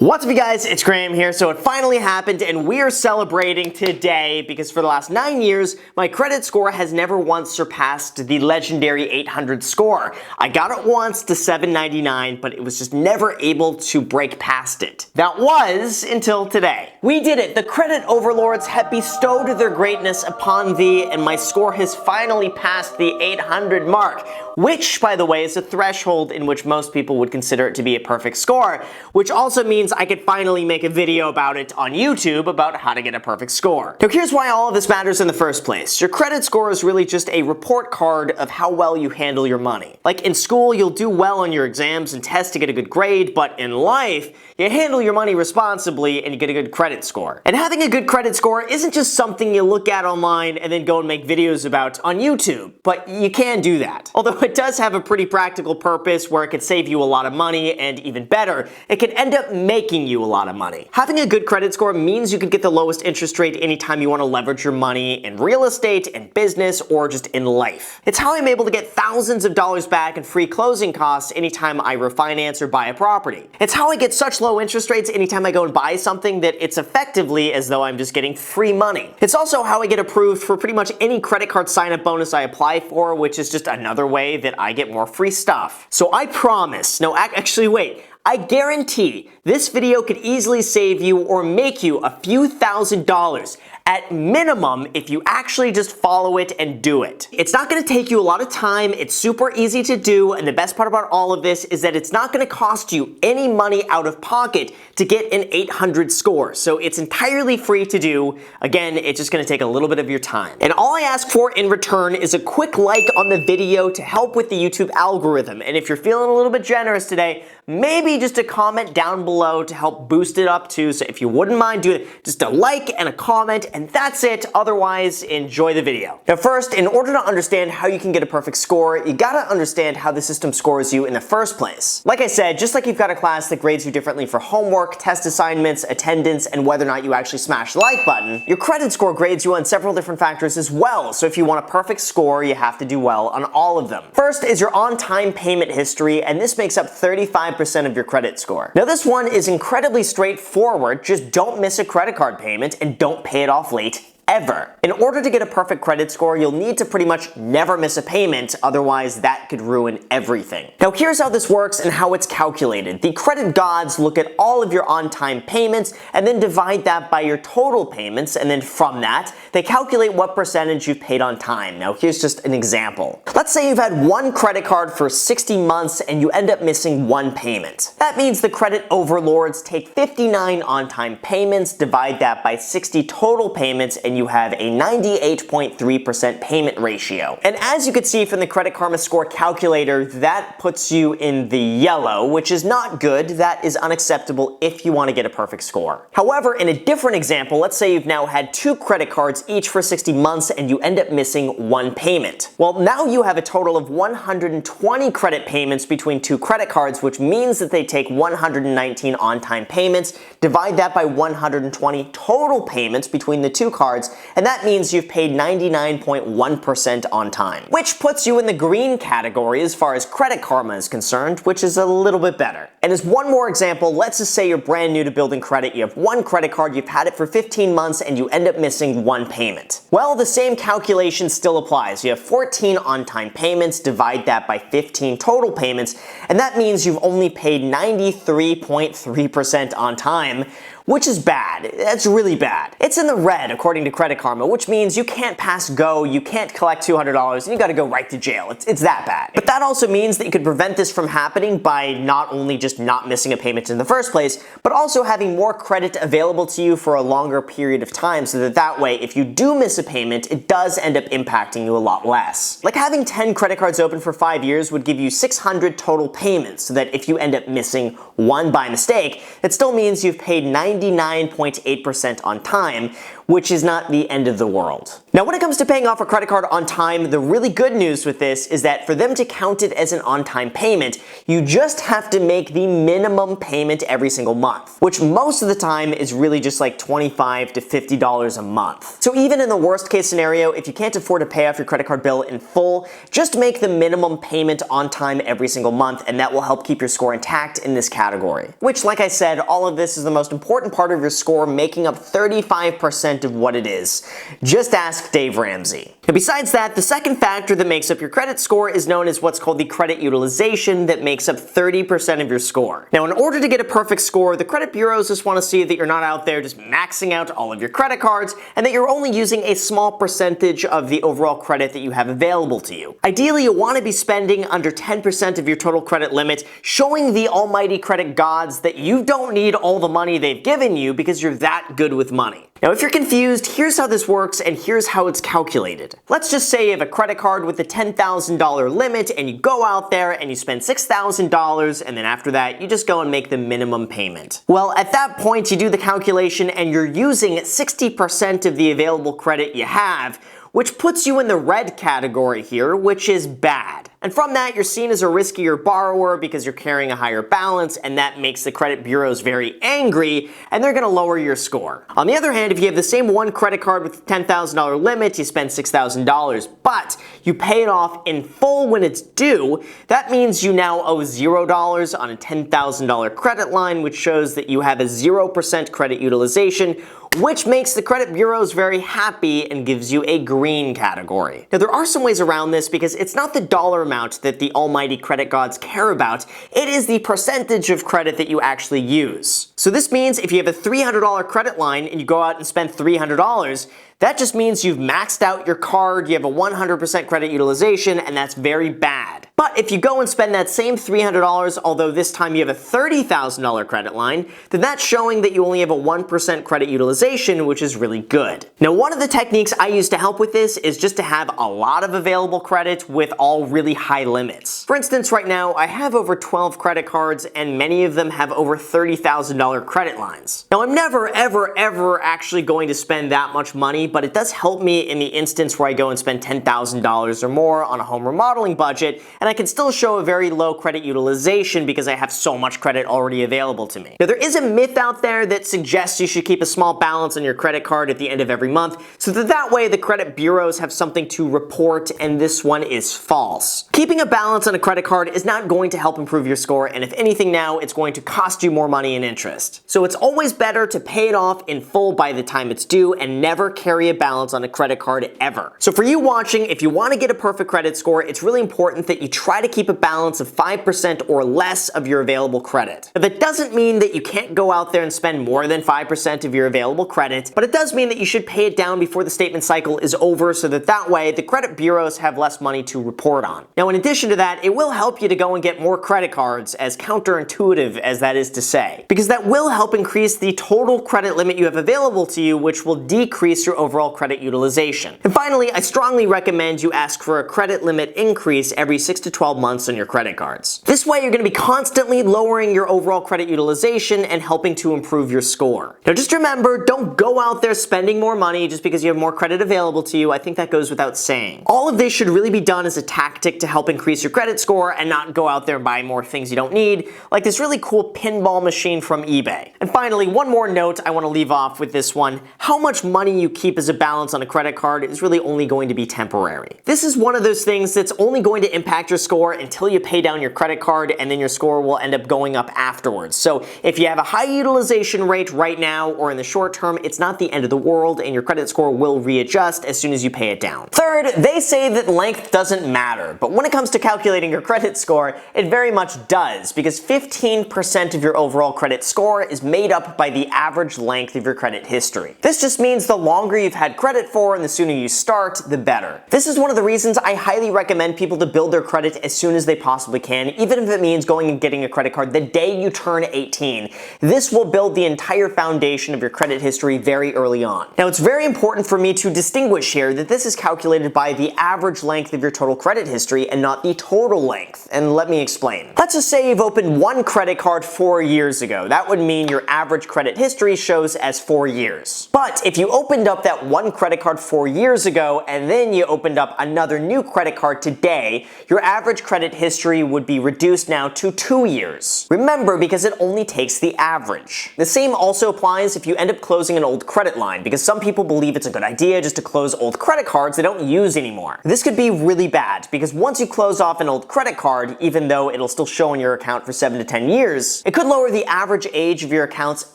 What's up, you guys? It's Graham here. So it finally happened, and we are celebrating today because for the last 9 years, my credit score has never once surpassed the legendary 800 score. I got it once to 799, but it was just never able to break past it. That was until today. We did it. The credit overlords have bestowed their greatness upon thee, and my score has finally passed the 800 mark, which, by the way, is a threshold in which most people would consider it to be a perfect score, which also means I could finally make a video about it on YouTube about how to get a perfect score. Now here's why all of this matters in the first place. Your credit score is really just a report card of how well you handle your money. Like in school, you'll do well on your exams and tests to get a good grade, but in life, you handle your money responsibly and you get a good credit score. And having a good credit score isn't just something you look at online and then go and make videos about on YouTube, but you can do that. Although it does have a pretty practical purpose where it could save you a lot of money, and even better, it can end up making you a lot of money. Having a good credit score means you could get the lowest interest rate anytime you want to leverage your money in real estate, in business, or just in life. It's how I'm able to get thousands of dollars back in free closing costs anytime I refinance or buy a property. It's how I get such low interest rates anytime I go and buy something that it's effectively as though I'm just getting free money. It's also how I get approved for pretty much any credit card sign-up bonus I apply for, which is just another way that I get more free stuff. So I promise, no, actually wait, I guarantee this video could easily save you or make you a few $1,000s at minimum if you actually just follow it and do it. It's not going to take you a lot of time, it's super easy to do, and the best part about all of this is that it's not going to cost you any money out of pocket to get an 800 score. So it's entirely free to do. Again, it's just going to take a little bit of your time. And all I ask for in return is a quick like on the video to help with the YouTube algorithm. And if you're feeling a little bit generous today, maybe just a comment down below to help boost it up too. So if you wouldn't mind doing it, just a like and a comment, and that's it. Otherwise, enjoy the video. Now first, in order to understand how you can get a perfect score, you gotta understand how the system scores you in the first place. Like I said, just like you've got a class that grades you differently for homework, test assignments, attendance, and whether or not you actually smash the like button, your credit score grades you on several different factors as well. So if you want a perfect score, you have to do well on all of them. First is your on-time payment history, and this makes up 35% of your credit score. Now this one is incredibly straightforward. Just don't miss a credit card payment and don't pay it off late ever. In order to get a perfect credit score, you'll need to pretty much never miss a payment, otherwise that could ruin everything. Now here's how this works and how it's calculated. The credit gods look at all of your on-time payments and then divide that by your total payments, and then from that, they calculate what percentage you've paid on time. Now here's just an example. Let's say you've had one credit card for 60 months and you end up missing one payment. That means the credit overlords take 59 on-time payments, divide that by 60 total payments, and you have a 98.3% payment ratio. And as you can see from the Credit Karma score calculator, that puts you in the yellow, which is not good. That is unacceptable if you want to get a perfect score. However, in a different example, let's say you've now had two credit cards each for 60 months and you end up missing one payment. Well, now you have a total of 120 credit payments between two credit cards, which means that they take 119 on-time payments, divide that by 120 total payments between the two cards, and that means you've paid 99.1% on time, which puts you in the green category as far as Credit Karma is concerned, which is a little bit better. And as one more example, let's just say you're brand new to building credit, you have one credit card, you've had it for 15 months, and you end up missing one payment. Well, the same calculation still applies. You have 14 on-time payments, divide that by 15 total payments, and that means you've only paid 93.3% on time, which is bad. That's really bad. It's in the red according to Credit Karma, which means you can't pass go, you can't collect $200, and you gotta go right to jail. It's that bad. But that also means that you could prevent this from happening by not only just not missing a payment in the first place, but also having more credit available to you for a longer period of time, so that way, if you do miss a payment, it does end up impacting you a lot less. Like having 10 credit cards open for 5 years would give you 600 total payments, so that if you end up missing one by mistake, it still means you've paid 99.8% on time, which is not the end of the world. Now, when it comes to paying off a credit card on time, the really good news with this is that for them to count it as an on-time payment, you just have to make the minimum payment every single month, which most of the time is really just like $25 to $50 a month. So even in the worst case scenario, if you can't afford to pay off your credit card bill in full, just make the minimum payment on time every single month, and that will help keep your score intact in this category. Which, like I said, all of this is the most important part of your score, making up 35% of what it is. Just ask Dave Ramsey. Now, besides that, the second factor that makes up your credit score is known as what's called the credit utilization, that makes up 30% of your score. Now, in order to get a perfect score, the credit bureaus just want to see that you're not out there just maxing out all of your credit cards, and that you're only using a small percentage of the overall credit that you have available to you. Ideally, you want to be spending under 10% of your total credit limit, showing the almighty credit gods that you don't need all the money they've given you because you're that good with money. Now, if you're confused, here's how this works and here's how it's calculated. Let's just say you have a credit card with a $10,000 limit and you go out there and you spend $6,000, and then after that, you just go and make the minimum payment. Well, at that point, you do the calculation and you're using 60% of the available credit you have, which puts you in the red category here, which is bad. And from that, you're seen as a riskier borrower because you're carrying a higher balance, and that makes the credit bureaus very angry, and they're gonna lower your score. On the other hand, if you have the same one credit card with a $10,000 limit, you spend $6,000, but you pay it off in full when it's due, that means you now owe $0 on a $10,000 credit line, which shows that you have a 0% credit utilization, which makes the credit bureaus very happy and gives you a green category. Now, there are some ways around this because it's not the dollar amount that the almighty credit gods care about, it is the percentage of credit that you actually use. So this means if you have a $300 credit line and you go out and spend $300, that just means you've maxed out your card, you have a 100% credit utilization, and that's very bad. But if you go and spend that same $300, although this time you have a $30,000 credit line, then that's showing that you only have a 1% credit utilization, which is really good. Now, one of the techniques I use to help with this is just to have a lot of available credit with all really high limits. For instance, right now, I have over 12 credit cards, and many of them have over $30,000 credit lines. Now, I'm never, ever actually going to spend that much money, but it does help me in the instance where I go and spend $10,000 or more on a home remodeling budget, and I can still show a very low credit utilization because I have so much credit already available to me. Now, there is a myth out there that suggests you should keep a small balance on your credit card at the end of every month, so that way the credit bureaus have something to report, and this one is false. Keeping a balance on a credit card is not going to help improve your score, and if anything now, it's going to cost you more money in interest. So it's always better to pay it off in full by the time it's due and never carry a balance on a credit card ever. So for you watching, if you want to get a perfect credit score, it's really important that you try to keep a balance of 5% or less of your available credit. Now, that doesn't mean that you can't go out there and spend more than 5% of your available credit, but it does mean that you should pay it down before the statement cycle is over, so that way the credit bureaus have less money to report on. Now, in addition to that, it will help you to go and get more credit cards, as counterintuitive as that is to say, because that will help increase the total credit limit you have available to you, which will decrease your overall credit utilization. And finally, I strongly recommend you ask for a credit limit increase every 6 to 12 months on your credit cards. This way, you're going to be constantly lowering your overall credit utilization and helping to improve your score. Now, just remember, don't go out there spending more money just because you have more credit available to you. I think that goes without saying. All of this should really be done as a tactic to help increase your credit score and not go out there and buy more things you don't need, like this really cool pinball machine from eBay. And finally, one more note I want to leave off with this one. How much money you keep as a balance on a credit card is really only going to be temporary. This is one of those things that's only going to impact your score until you pay down your credit card, and then your score will end up going up afterwards. So if you have a high utilization rate right now or in the short term, it's not the end of the world, and your credit score will readjust as soon as you pay it down. Third, they say that length doesn't matter, but when it comes to calculating your credit score, it very much does, because 15% of your overall credit score is made up by the average length of your credit history. This just means the longer you've had credit for and the sooner you start, the better. This is one of the reasons I highly recommend people to build their credit as soon as they possibly can, even if it means going and getting a credit card the day you turn 18. This will build the entire foundation of your credit history very early on. Now, it's very important for me to distinguish here that this is calculated by the average length of your total credit history and not the total length, and let me explain. Let's just say you've opened one credit card 4 years ago. That would mean your your average credit history shows as 4 years. But if you opened up that one credit card 4 years ago and then you opened up another new credit card today, your average credit history would be reduced now to 2 years. Remember, because it only takes the average. The same also applies if you end up closing an old credit line, because some people believe it's a good idea just to close old credit cards they don't use anymore. This could be really bad, because once you close off an old credit card, even though it'll still show in your account for 7 to 10 years, it could lower the average age of your accounts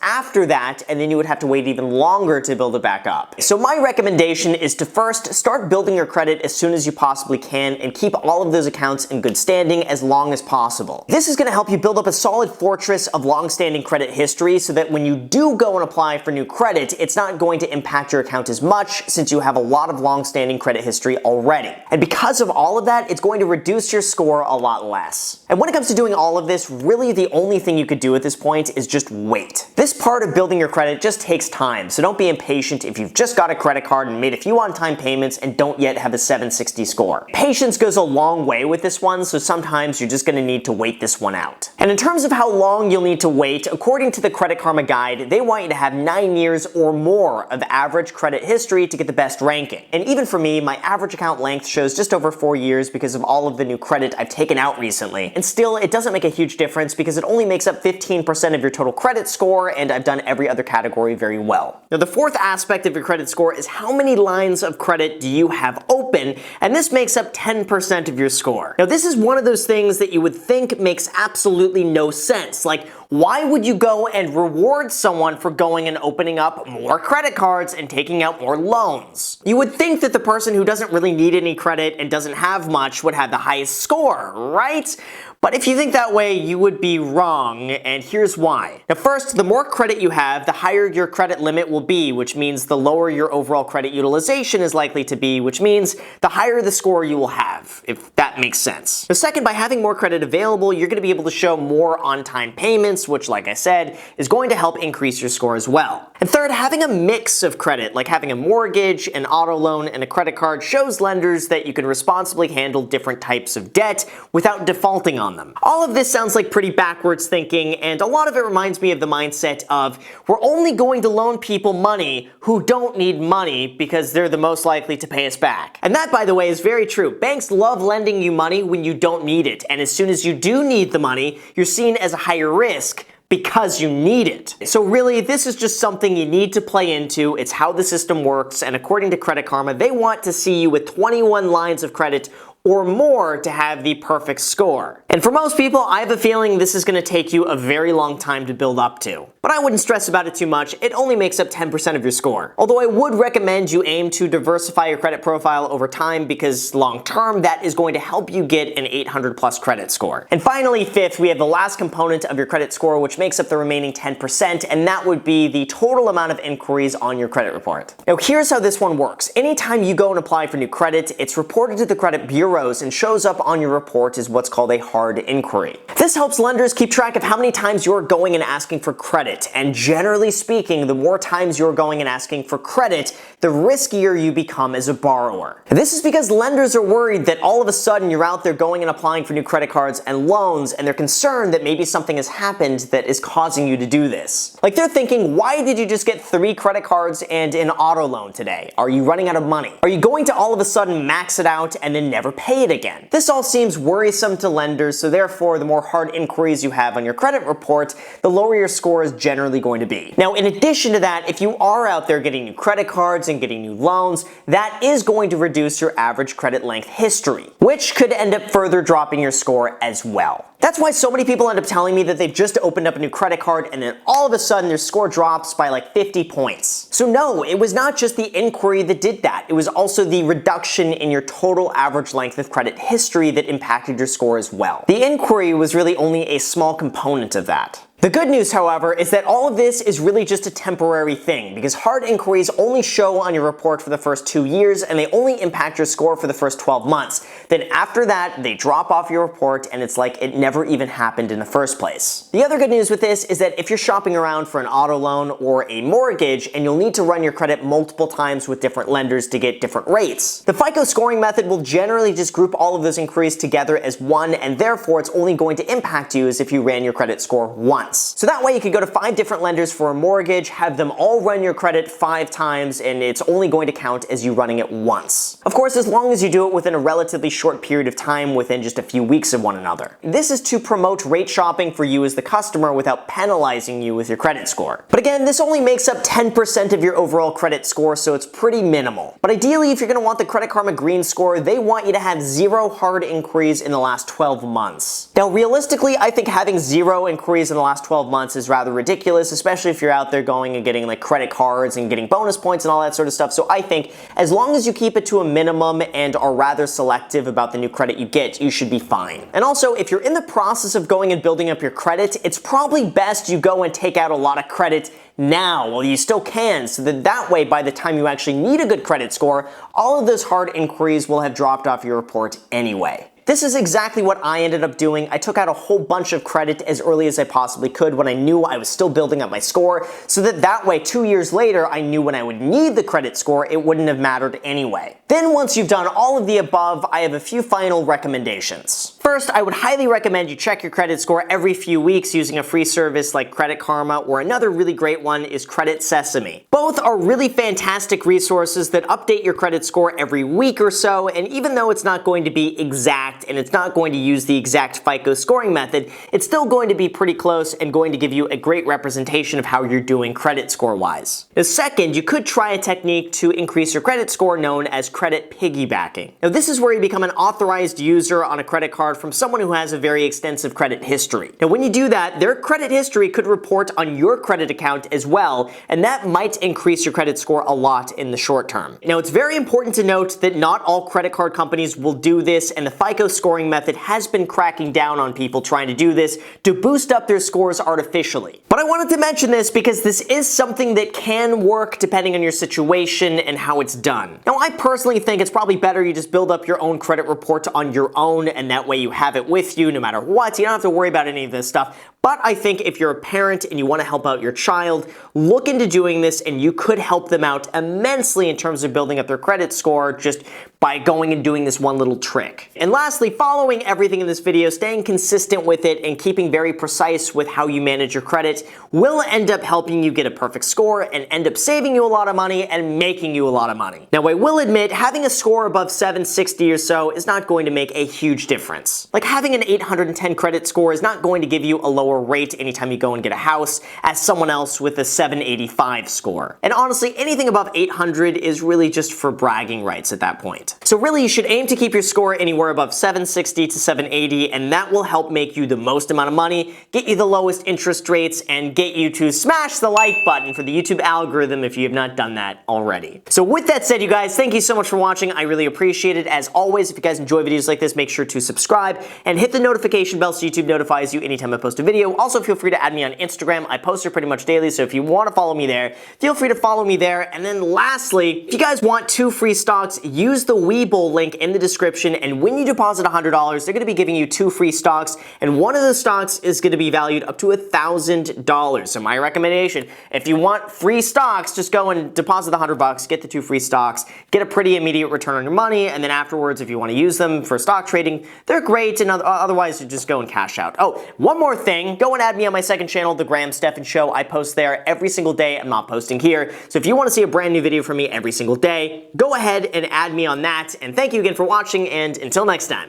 after that, and then you would have to wait even longer to build it back up. So my recommendation is to first start building your credit as soon as you possibly can and keep all of those accounts in good standing as long as possible. This is going to help you build up a solid fortress of long-standing credit history so that when you do go and apply for new credit, it's not going to impact your account as much since you have a lot of long-standing credit history already. And because of all of that, it's going to reduce your score a lot less. And when it comes to doing all of this, really the only thing you could do at this point is just wait. This part of building your credit just takes time, so don't be impatient if you've just got a credit card and made a few on-time payments and don't yet have a 760 score. Patience goes a long way with this one, so sometimes you're just going to need to wait this one out. And in terms of how long you'll need to wait, according to the Credit Karma Guide, they want you to have 9 years or more of average credit history to get the best ranking. And even for me, my average account length shows just over 4 years because of all of the new credit I've taken out recently. And still, it doesn't make a huge difference because it only makes up 15% of your total credit score, and I've done every other category very well. Now, the fourth aspect of your credit score is how many lines of credit do you have open, and this makes up 10% of your score. Now, this is one of those things that you would think makes absolutely no sense. Like, why would you go and reward someone for going and opening up more credit cards and taking out more loans? You would think that the person who doesn't really need any credit and doesn't have much would have the highest score, right? But if you think that way, you would be wrong, and here's why. Now first, the more credit you have, the higher your credit limit will be, which means the lower your overall credit utilization is likely to be, which means the higher the score you will have, if that makes sense. Now second, by having more credit available, you're going to be able to show more on-time payments, which, like I said, is going to help increase your score as well. And third, having a mix of credit, like having a mortgage, an auto loan, and a credit card, shows lenders that you can responsibly handle different types of debt without defaulting on them. All of this sounds like pretty backwards thinking, and a lot of it reminds me of the mindset of, we're only going to loan people money who don't need money because they're the most likely to pay us back. And that, by the way, is very true. Banks love lending you money when you don't need it, and as soon as you do need the money, you're seen as a higher risk because you need it. So really, this is just something you need to play into. It's how the system works, and according to Credit Karma, they want to see you with 21 lines of credit or more to have the perfect score. And for most people, I have a feeling this is going to take you a very long time to build up to. But I wouldn't stress about it too much. It only makes up 10% of your score. Although I would recommend you aim to diversify your credit profile over time, because long term, that is going to help you get an 800 plus credit score. And finally, fifth, we have the last component of your credit score, which makes up the remaining 10%, and that would be the total amount of inquiries on your credit report. Now here's how this one works. Anytime you go and apply for new credit, it's reported to the credit bureaus and shows up on your report as what's called a hard inquiry. This helps lenders keep track of how many times you're going and asking for credit, and generally speaking, the more times you're going and asking for credit, the riskier you become as a borrower. This is because lenders are worried that all of a sudden you're out there going and applying for new credit cards and loans, and they're concerned that maybe something has happened that is causing you to do this. Like, they're thinking, why did you just get 3 credit cards and an auto loan today? Are you running out of money? Are you going to all of a sudden max it out and then never pay it again? This all seems worrisome to lenders, so therefore the more hard inquiries you have on your credit report, the lower your score is generally going to be. Now, in addition to that, if you are out there getting new credit cards and getting new loans, that is going to reduce your average credit length history, which could end up further dropping your score as well. That's why so many people end up telling me that they've just opened up a new credit card and then all of a sudden their score drops by like 50 points. So no, it was not just the inquiry that did that. It was also the reduction in your total average length of credit history that impacted your score as well. The inquiry was really only a small component of that. The good news, however, is that all of this is really just a temporary thing, because hard inquiries only show on your report for the first 2 years and they only impact your score for the first 12 months. Then after that, they drop off your report and it's like it never even happened in the first place. The other good news with this is that if you're shopping around for an auto loan or a mortgage and you'll need to run your credit multiple times with different lenders to get different rates, the FICO scoring method will generally just group all of those inquiries together as one, and therefore it's only going to impact you as if you ran your credit score once. once. So that way you could go to 5 different lenders for a mortgage, have them all run your credit 5 times, and it's only going to count as you running it once. Of course, as long as you do it within a relatively short period of time, within just a few weeks of one another. This is to promote rate shopping for you as the customer without penalizing you with your credit score. But again, this only makes up 10% of your overall credit score, so it's pretty minimal. But ideally, if you're going to want the Credit Karma Green score, they want you to have 0 hard inquiries in the last 12 months. Now, realistically, I think having 0 inquiries in the last 12 months is rather ridiculous, especially if you're out there going and getting like credit cards and getting bonus points and all that sort of stuff. So I think as long as you keep it to a minimum and are rather selective about the new credit you get, you should be fine. And also, if you're in the process of going and building up your credit, it's probably best you go and take out a lot of credit now while you still can, so that way by the time you actually need a good credit score, all of those hard inquiries will have dropped off your report anyway. This is exactly what I ended up doing. I took out a whole bunch of credit as early as I possibly could when I knew I was still building up my score, so that way 2 years later I knew when I would need the credit score it wouldn't have mattered anyway. Then once you've done all of the above, I have a few final recommendations. First, I would highly recommend you check your credit score every few weeks using a free service like Credit Karma, or another really great one is Credit Sesame. Both are really fantastic resources that update your credit score every week or so, and even though it's not going to be exact and it's not going to use the exact FICO scoring method, it's still going to be pretty close and going to give you a great representation of how you're doing credit score-wise. The second, you could try a technique to increase your credit score known as credit piggybacking. Now, this is where you become an authorized user on a credit card from someone who has a very extensive credit history. Now, when you do that, their credit history could report on your credit account as well, and that might increase your credit score a lot in the short term. Now, it's very important to note that not all credit card companies will do this, and the FICO scoring method has been cracking down on people trying to do this to boost up their scores artificially. But I wanted to mention this because this is something that can work depending on your situation and how it's done. Now, I personally think it's probably better you just build up your own credit report on your own, and that way you have it with you no matter what. You don't have to worry about any of this stuff. But I think if you're a parent and you want to help out your child, look into doing this and you could help them out immensely in terms of building up their credit score just by going and doing this one little trick. And lastly, following everything in this video, staying consistent with it and keeping very precise with how you manage your credit will end up helping you get a perfect score and end up saving you a lot of money and making you a lot of money. Now, I will admit, having a score above 760 or so is not going to make a huge difference. Like having an 810 credit score is not going to give you a lower rate anytime you go and get a house as someone else with a 785 score. And honestly, anything above 800 is really just for bragging rights at that point. So really, you should aim to keep your score anywhere above 760 to 780, and that will help make you the most amount of money, get you the lowest interest rates, and get you to smash the like button for the YouTube algorithm if you have not done that already. So with that said, you guys, thank you so much for watching. I really appreciate it. As always, if you guys enjoy videos like this, make sure to subscribe and hit the notification bell so YouTube notifies you anytime I post a video. Also, feel free to add me on Instagram. I post there pretty much daily, so if you want to follow me there, feel free to follow me there. And then lastly, if you guys want 2 free stocks, use the Webull link in the description, and when you deposit $100, they're going to be giving you 2 free stocks, and one of the stocks is going to be valued up to $1,000. So my recommendation, if you want free stocks, just go and deposit the $100, get the 2 free stocks, get a pretty immediate return on your money, and then afterwards, if you want to use them for stock trading, they're great, and otherwise, you just go and cash out. Oh, one more thing, go and add me on my second channel, The Graham Stephan Show. I post there every single day. I'm not posting here. So if you want to see a brand new video from me every single day, go ahead and add me on that. And thank you again for watching, and until next time.